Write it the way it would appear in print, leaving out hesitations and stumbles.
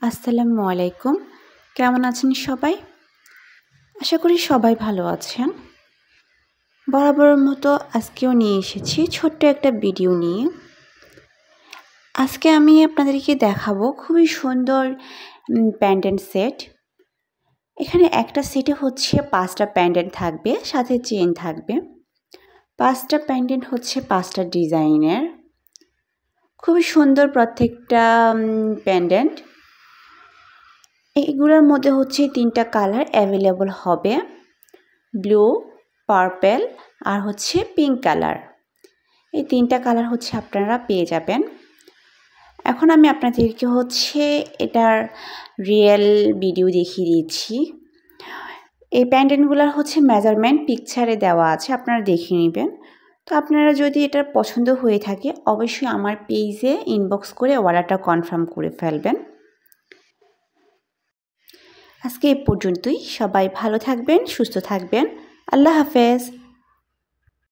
আসসালামু আলাইকুম। কেমন আছেন সবাই? আশা করি সবাই ভালো আছেন। বরাবরের মতো আজকেও নিয়ে এসেছি ছোট্ট একটা ভিডিও নিয়ে। আজকে আমি আপনাদেরকে দেখাবো খুবই সুন্দর প্যান্ডেন্ট সেট। এখানে একটা সেটে হচ্ছে 5টা প্যান্ডেন্ট থাকবে, সাথে চেইন থাকবে। 5টা প্যান্ডেন্ট হচ্ছে 5টা ডিজাইনের। খুবই সুন্দর প্রত্যেকটা প্যান্ডেন্ট। এগুলোর মধ্যে হচ্ছে 3টা কালার অ্যাভেলেবল হবে, ব্লু, পার্পল আর হচ্ছে পিঙ্ক কালার। এই 3টা কালার হচ্ছে আপনারা পেয়ে যাবেন। এখন আমি আপনাদেরকে হচ্ছে এটার রিয়েল ভিডিও দেখিয়ে দিচ্ছি। এই প্যান্ডেন্টগুলোর হচ্ছে মেজারমেন্ট পিকচারে দেওয়া আছে, আপনারা দেখে নেবেন। তো আপনারা যদি এটা পছন্দ হয়ে থাকে অবশ্যই আমার পেজে ইনবক্স করে অর্ডারটা কনফার্ম করে ফেলবেন। আজকে এই পর্যন্তই। সবাই ভালো থাকবেন, সুস্থ থাকবেন। আল্লাহ হাফেজ।